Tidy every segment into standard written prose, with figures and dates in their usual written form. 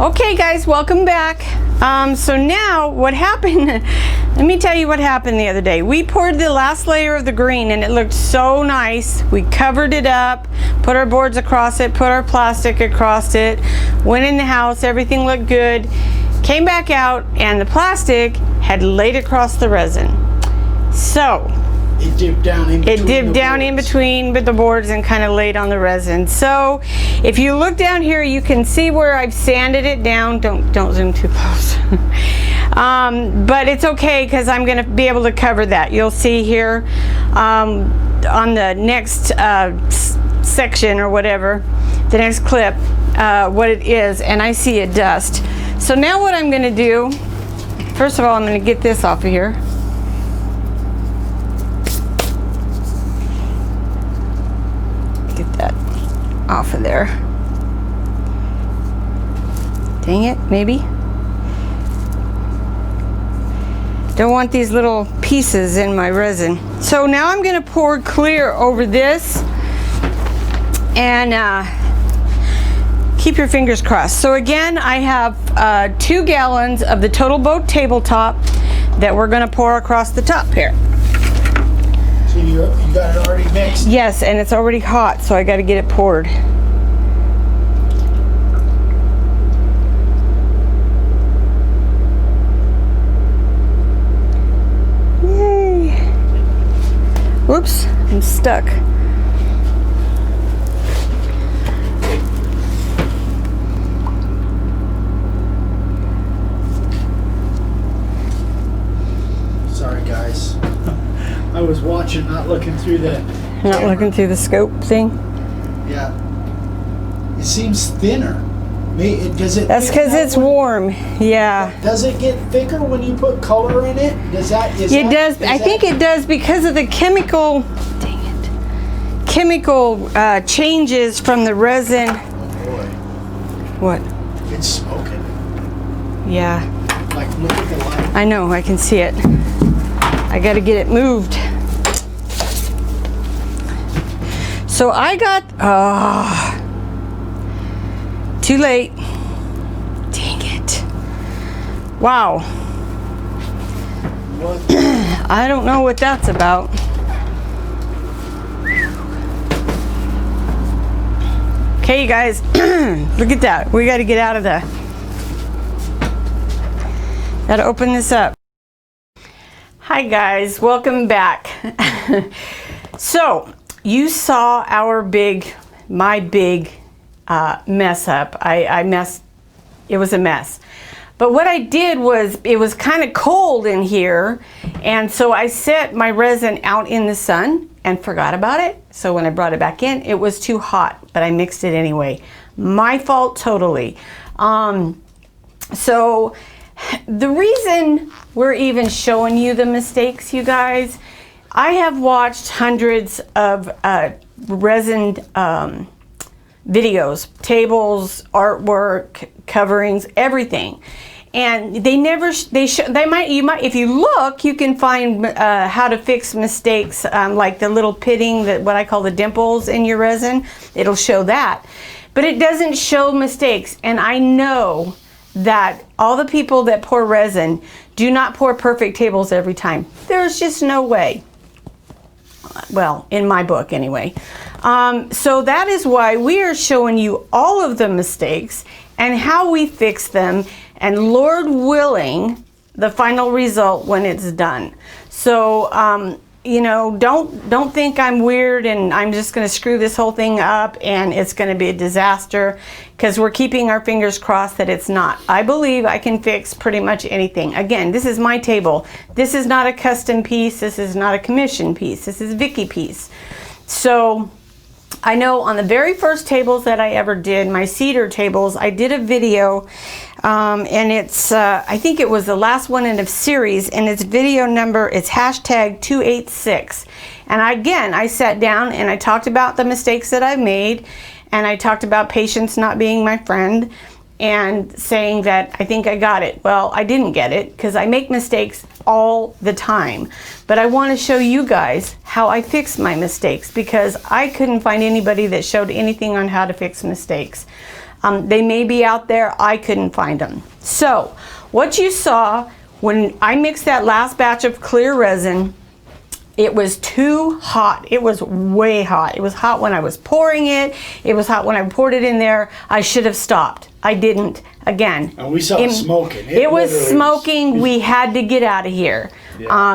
Okay guys, welcome back. So now what happened, let me tell you what happened the other day. We poured the last layer of the green and it looked so nice. We covered it up, put our boards across it, put our plastic across it, went in the house, everything looked good. Came back out and the plastic had laid across the resin. So it dipped down in between the boards and kind of laid on the resin. So if you look down here, you can see where I've sanded it down. Don't zoom too close. But it's okay because I'm going to be able to cover that. You'll see here on the next section or whatever, the next clip, what it is, and I see a dust. So now what I'm going to do, first of all, I'm going to get this off of here. Get that off of there. Dang it, maybe. Don't want these little pieces in my resin. So now I'm going to pour clear over this and keep your fingers crossed. So again, I have 2 gallons of the Total Boat tabletop that we're going to pour across the top here. So you got it already mixed? Yes, and it's already hot, so I got to get it poured. Yay! Whoops, I'm stuck. Sorry guys. I was watching, not looking through the camera. Looking through the scope thing? Yeah. It seems thinner. Does it? That's because it's warm. Yeah. Does it get thicker when you put color in it? Does that? I think it does because of the chemical. Dang it. Chemical changes from the resin. Oh boy. What? It's smoking. Yeah. Like, look at the light. I know. I can see it. I got to get it moved. So I got, too late. Dang it. Wow. What? I don't know what that's about. Okay, you guys, look at that. We got to get out of the, got to open this up. Hi guys, welcome back. So you saw my big mess up. It was a mess. But what I did was, it was kind of cold in here, and so I set my resin out in the sun and forgot about it. So when I brought it back in, it was too hot, but I mixed it anyway. My fault totally. So the reason we're even showing you the mistakes, you guys, I have watched hundreds of resin videos, tables, artwork, coverings, everything, and they might, if you look, you can find how to fix mistakes, like the little pitting, that what I call the dimples in your resin. It'll show that, but it doesn't show mistakes. And I know that all the people that pour resin do not pour perfect tables every time. There's just no way. Well, in my book anyway. So that is why we are showing you all of the mistakes and how we fix them, and Lord willing, the final result when it's done. So you know, don't think I'm weird and I'm just going to screw this whole thing up and it's going to be a disaster, because we're keeping our fingers crossed that it's not. I believe I can fix pretty much anything. Again, this is my table. This is not a custom piece. This is not a commission piece. This is Vicki piece. So I know on the very first tables that I ever did, my cedar tables, I did a video, and it's, I think it was the last one in a series, and its video number, it's #286. And again, I sat down and I talked about the mistakes that I've made, and I talked about patience not being my friend, and saying that I think I got it. Well, I didn't get it because I make mistakes all the time. But I want to show you guys how I fix my mistakes, because I couldn't find anybody that showed anything on how to fix mistakes. They may be out there. I couldn't find them. So what you saw when I mixed that last batch of clear resin, it was too hot. It was way hot. It was hot when I was pouring it. It was hot when I poured it in there. I should have stopped. I didn't. Again. And we saw it smoking. It was smoking. We had to get out of here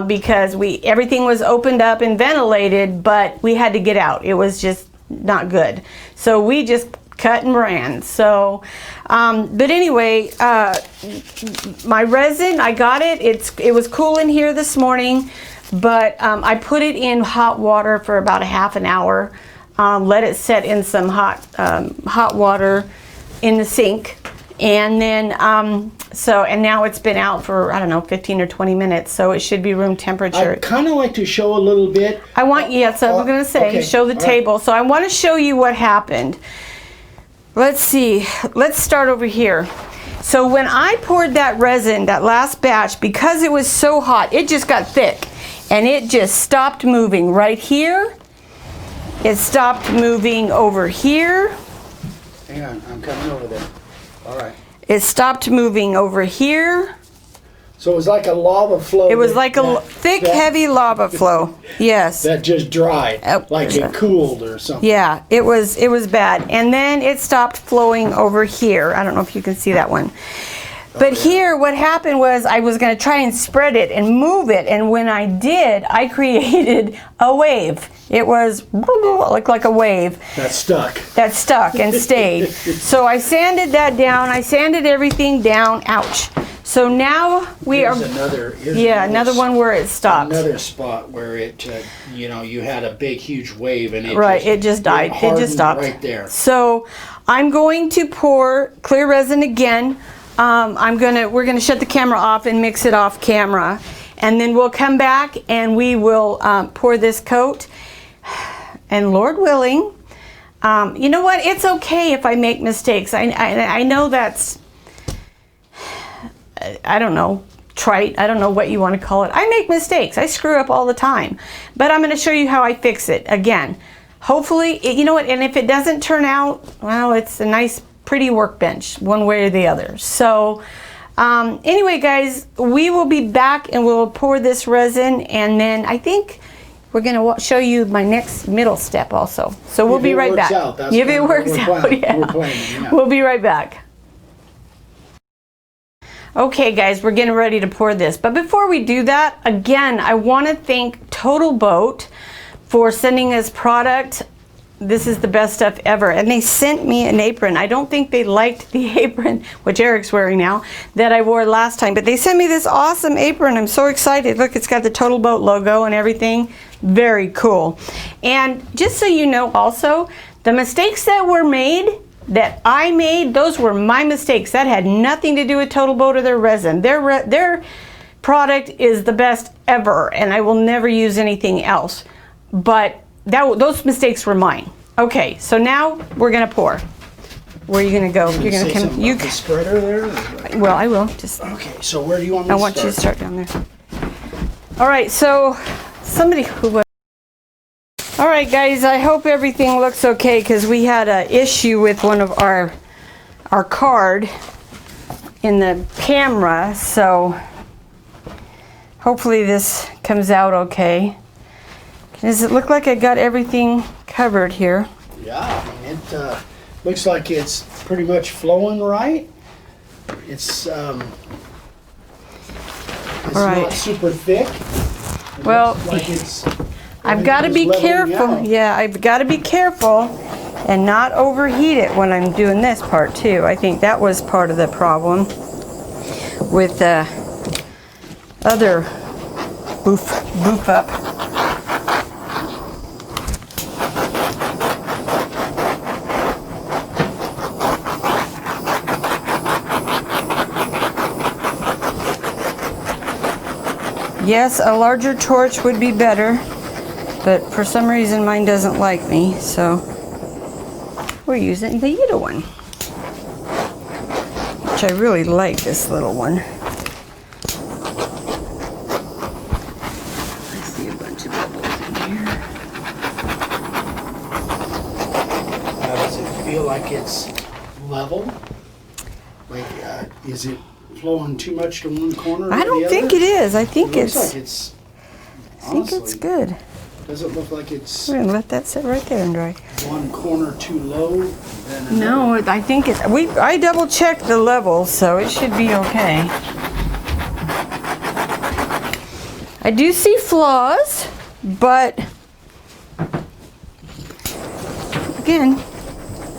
because everything was opened up and ventilated, but we had to get out. It was just not good. So we just cut and ran. So, but anyway, my resin, I got it. It was cool in here this morning. But I put it in hot water for about a half an hour. Let it set in some hot water in the sink. And then, and now it's been out for, I don't know, 15 or 20 minutes. So it should be room temperature. I'd kind of like to show a little bit. I want, so I'm going to say, show the table. Right. So I want to show you what happened. Let's see. Let's start over here. So when I poured that resin, that last batch, because it was so hot, it just got thick. And it just stopped moving right here. It stopped moving over here. Hang on, I'm coming over there. All right. It stopped moving over here. So it was like a lava flow. It was like a thick, heavy lava flow. Yes. That just dried, like it cooled or something. Yeah, it was bad. And then it stopped flowing over here. I don't know if you can see that one. But here, what happened was I was going to try and spread it and move it, and when I did, I created a wave. It was like a wave. That stuck. That stuck and stayed. So I sanded that down. I sanded everything down. Ouch. So now we are. Another one where it stopped. Another spot where it, you had a big, huge wave, and it just died. It just stopped right there. So I'm going to pour clear resin again. We're gonna shut the camera off and mix it off camera, and then we'll come back and we will pour this coat. And Lord willing, you know what? It's okay if I make mistakes. I know that's, I don't know, trite. I don't know what you want to call it. I make mistakes. I screw up all the time, but I'm going to show you how I fix it again. Hopefully, you know what? And if it doesn't turn out, well, it's a nice, pretty workbench, one way or the other. So anyway, guys, we will be back and we'll pour this resin, and then I think we're going to show you my next middle step also. So we'll be right back. If it works out, we'll be right back. Okay, guys, we're getting ready to pour this. But before we do that, again, I want to thank Total Boat for sending us product. This is the best stuff ever. And they sent me an apron. I don't think they liked the apron, which Eric's wearing now, that I wore last time. But they sent me this awesome apron. I'm so excited. Look, it's got the Total Boat logo and everything. Very cool. And just so you know also, the mistakes that were made, that I made, those were my mistakes. That had nothing to do with Total Boat or their resin. Their product is the best ever, and I will never use anything else. But those mistakes were mine. Okay, so now we're gonna pour. Where are you gonna go? You're gonna come. You the spreader there. Well, I will just. Okay, so where do you want me to start? I want you to start down there. All right, so somebody who. All right, guys. I hope everything looks okay because we had an issue with one of our card in the camera, so hopefully this comes out okay. Does it look like I got everything covered here? Yeah, I mean, it looks like it's pretty much flowing right. It's not super thick. Well, like I've got to be careful. Yeah, I've got to be careful and not overheat it when I'm doing this part too. I think that was part of the problem with the other boof up. Yes, a larger torch would be better, but for some reason mine doesn't like me, so we're using the Yita one, which I really like, this little one. I see a bunch of bubbles in here. Now, does it feel like it's level? Like, is it flowing too much to one corner or I don't the think other? it is. I think It looks it's. like it's. I think it's Honestly, good. doesn't look like it's We're gonna let that sit right there and dry. one corner too low than another. No, I think it's. I double checked the levels, so it should be okay. I do see flaws, but again,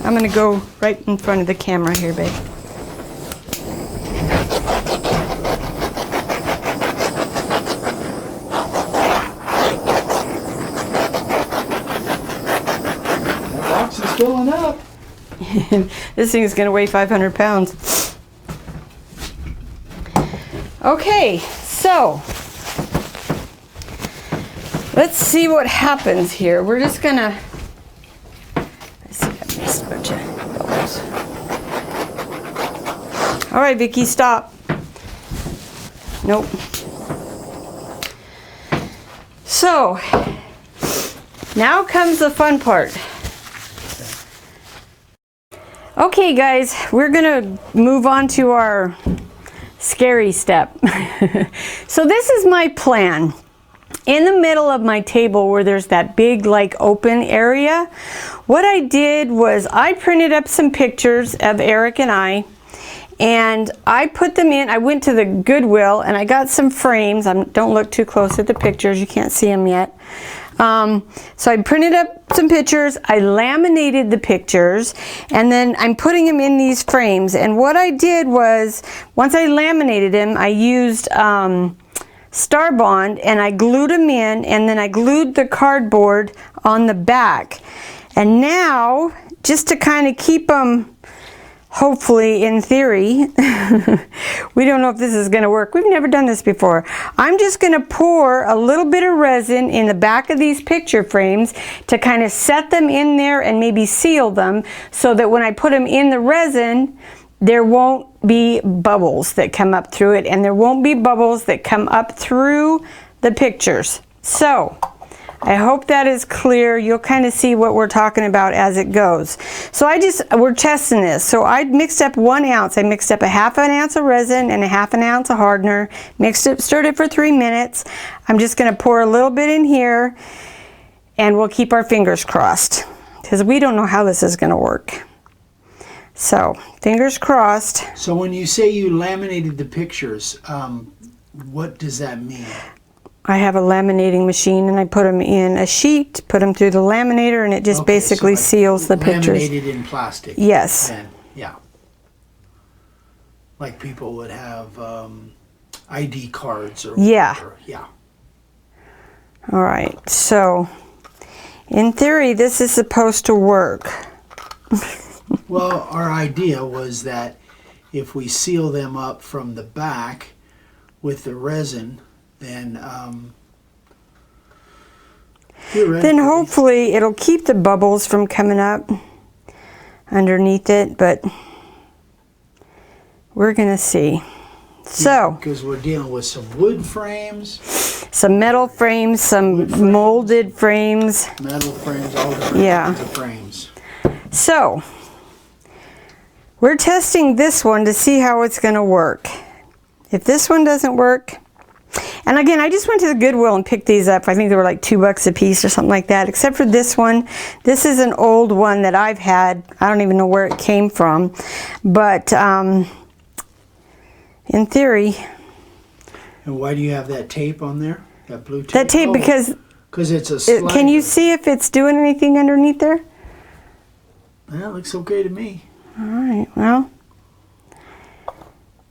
I'm gonna go right in front of the camera here, babe. Filling up. This thing is going to weigh 500 pounds. Okay, so let's see what happens here. We're just going to. Let's see, I missed a bunch of bubbles. All right, Vicki, stop. Nope. So now comes the fun part. Okay guys, we're gonna move on to our scary step. So this is my plan. In the middle of my table where there's that big like open area, what I did was I printed up some pictures of Eric and I put them in. I went to the Goodwill and I got some frames. Don't look too close at the pictures, you can't see them yet. So I printed up some pictures, I laminated the pictures, and then I'm putting them in these frames. And what I did was, once I laminated them, I used Star Bond and I glued them in, and then I glued the cardboard on the back. And now, just to kind of keep them, hopefully in theory, we don't know if this is going to work. We've never done this before. I'm just going to pour a little bit of resin in the back of these picture frames to kind of set them in there and maybe seal them so that when I put them in the resin, there won't be bubbles that come up through it, and there won't be bubbles that come up through the pictures. So I hope that is clear. You'll kind of see what we're talking about as it goes. So we're testing this. So I mixed up 1 ounce. I mixed up a ½ ounce of resin and a ½ ounce of hardener. Mixed it, stirred it for 3 minutes. I'm just going to pour a little bit in here, and we'll keep our fingers crossed because we don't know how this is going to work. So fingers crossed. So when you say you laminated the pictures, what does that mean? I have a laminating machine and I put them in a sheet, put them through the laminator, and it just basically seals the pictures. Laminated in plastic. Yes. Then, yeah. Like people would have ID cards or whatever. Yeah. All right. So, in theory, this is supposed to work. Well, our idea was that if we seal them up from the back with the resin, then hopefully it'll keep the bubbles from coming up underneath it, but we're gonna see. So because we're dealing with some wood frames, some metal frames, some molded frames, metal frames, all different kinds of frames. So we're testing this one to see how it's gonna work. If this one doesn't work, and again, I just went to the Goodwill and picked these up. I think they were like $2 a piece or something like that, except for this one. This is an old one that I've had. I don't even know where it came from. But in theory. And why do you have that tape on there? That blue tape? That tape, because it's a slider. Can you see if it's doing anything underneath there? Well, it looks okay to me. All right, well.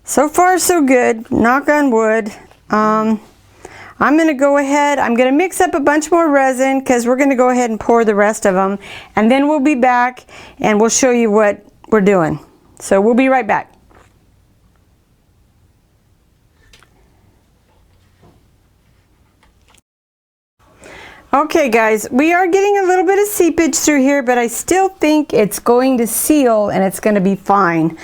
So far, so good. Knock on wood. I'm going to go ahead. I'm going to mix up a bunch more resin because we're going to go ahead and pour the rest of them. And then we'll be back and we'll show you what we're doing. So we'll be right back. Okay guys, we are getting a little bit of seepage through here, but I still think it's going to seal and it's going to be fine.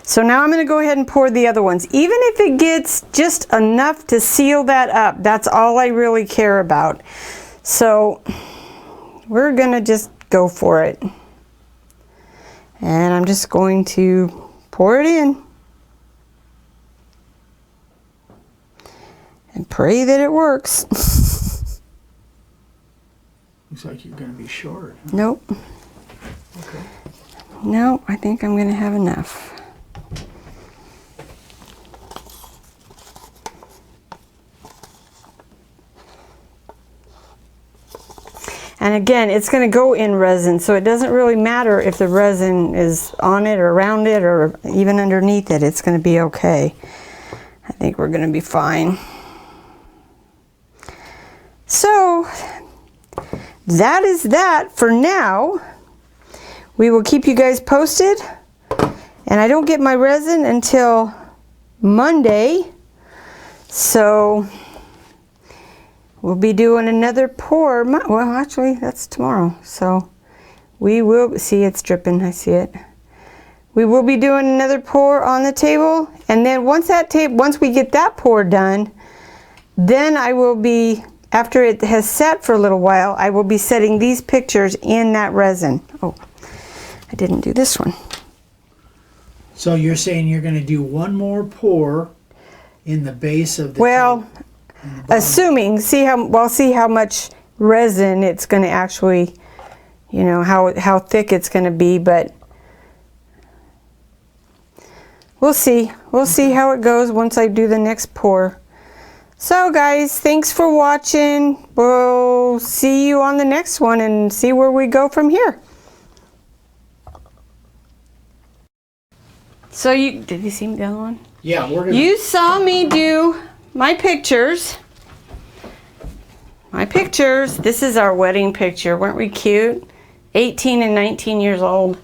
So now I'm going to go ahead and pour the other ones. Even if it gets just enough to seal that up, that's all I really care about. So we're going to just go for it. And I'm just going to pour it in. And pray that it works. Looks like you're going to be short. Huh? Nope. Okay. No, I think I'm going to have enough. And again, it's going to go in resin, so it doesn't really matter if the resin is on it or around it or even underneath it. It's going to be okay. I think we're going to be fine. So, that is that for now. We will keep you guys posted. And I don't get my resin until Monday. So, we'll be doing another pour. Well, actually, that's tomorrow. So, we will see it's dripping. I see it. We will be doing another pour on the table. And then once we get that pour done, then I will be, after it has sat for a little while, I will be setting these pictures in that resin. Oh, I didn't do this one. So you're saying you're going to do one more pour in the base of the Well, assuming, see how much resin it's going to actually, you know, how thick it's going to be, but we'll see. We'll see how it goes once I do the next pour. So guys, thanks for watching. We'll see you on the next one and see where we go from here. So did you see the other one? Yeah, we're gonna. You saw me do my pictures. My pictures. This is our wedding picture. Weren't we cute? 18 and 19 years old.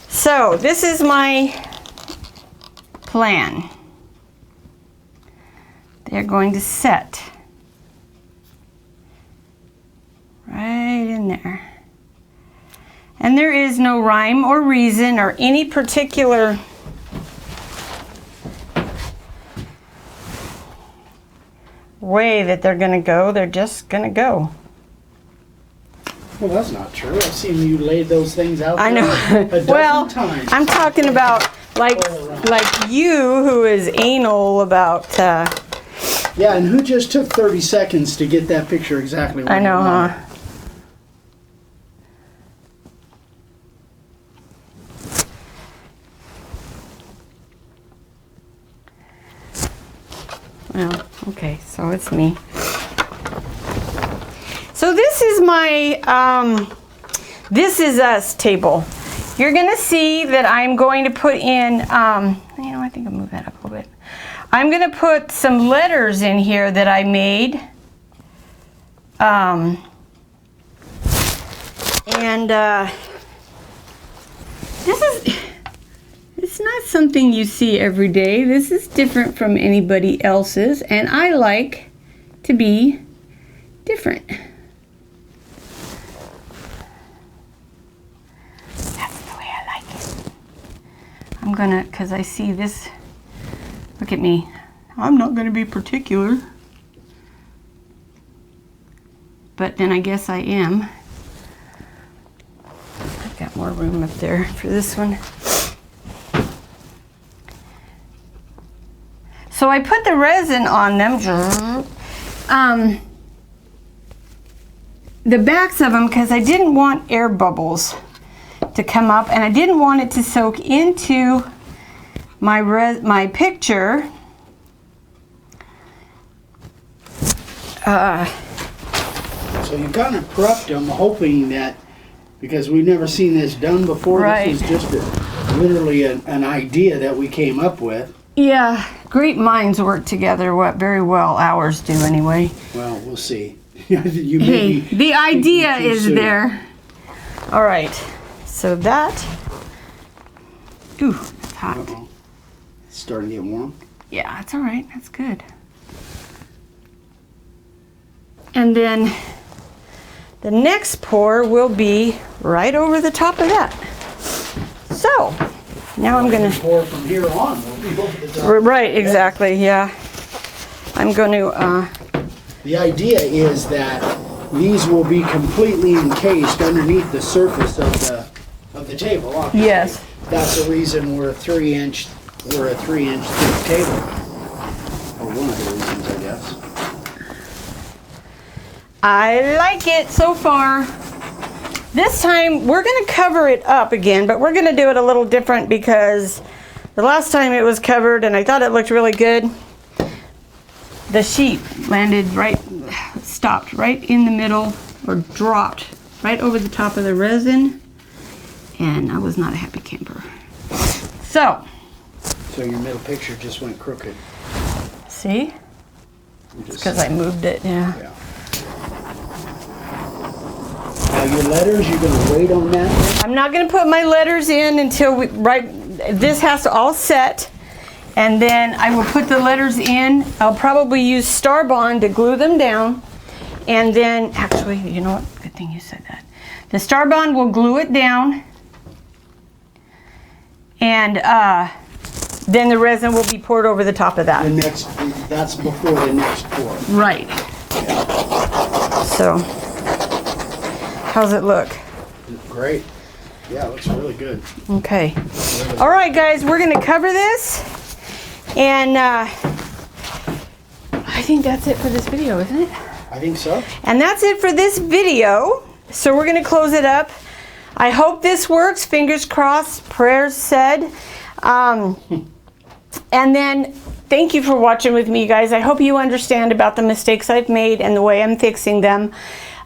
So this is my plan. They're going to set right in there. And there is no rhyme or reason or any particular way that they're going to go. They're just going to go. Well, that's not true. I've seen you lay those things out I know. a dozen Well, times. I'm talking about like you who is anal about Yeah, and who just took 30 seconds to get that picture exactly where I know, you want it? huh? Well, okay, so it's me. So this is my This Is Us table. You're gonna see that I'm going to put in, you know, I think I'll move that up a little bit. I'm gonna put some letters in here that I made. It's not something you see every day. This is different from anybody else's, and I like to be different. That's the way I like it. I'm gonna, because I see this, look at me. I'm not gonna be particular. But then I guess I am. I've got more room up there for this one. So I put the resin on them, the backs of them, because I didn't want air bubbles to come up, and I didn't want it to soak into my picture. So you kind of prepped them, hoping that, because we've never seen this done before, Right. This is just literally an idea that we came up with. Yeah, great minds work together very well. Ours do anyway. Well, we'll see. You may Hey, be the idea too is soon. there. All right, so that, ooh, it's hot. Uh-oh. It's starting to get warm. Yeah, that's all right, that's good. And then the next pour will be right over the top of that. So, now I'm gonna pour from here on. We'll be over the top. right, exactly, yeah. I'm going to The idea is that these will be completely encased underneath the surface of the table. Obviously. Yes. That's the reason we're a 3-inch thick table. Or one of the reasons, I guess. I like it so far. This time we're going to cover it up again, but we're going to do it a little different because the last time it was covered and I thought it looked really good. The sheet stopped right in the middle, or dropped right over the top of the resin, and I was not a happy camper. So your middle picture just went crooked. See? Because I moved it, yeah. Now your letters, you're going to wait on that? I'm not going to put my letters in until this has to all set. And then I will put the letters in. I'll probably use Star Bond to glue them down. And then, actually, you know what? Good thing you said that. The Star Bond will glue it down. And then the resin will be poured over the top of that. That's before the next pour. Right. So, how's it look? Great. Yeah, it looks really good. Okay. All right, guys, we're going to cover this. And I think that's it for this video, isn't it? I think so. And that's it for this video. So we're going to close it up. I hope this works. Fingers crossed. Prayers said. And then thank you for watching with me, guys. I hope you understand about the mistakes I've made and the way I'm fixing them.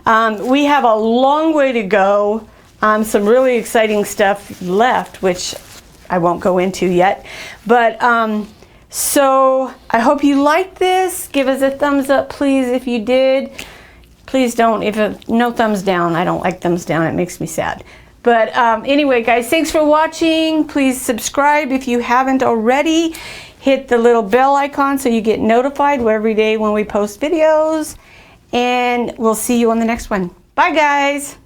We have a long way to go. Some really exciting stuff left, which I won't go into yet. But so I hope you liked this. Give us a thumbs up, please, if you did. Please don't, no thumbs down. I don't like thumbs down. It makes me sad. But anyway, guys, thanks for watching. Please subscribe if you haven't already. Hit the little bell icon so you get notified every day when we post videos. And we'll see you on the next one. Bye, guys.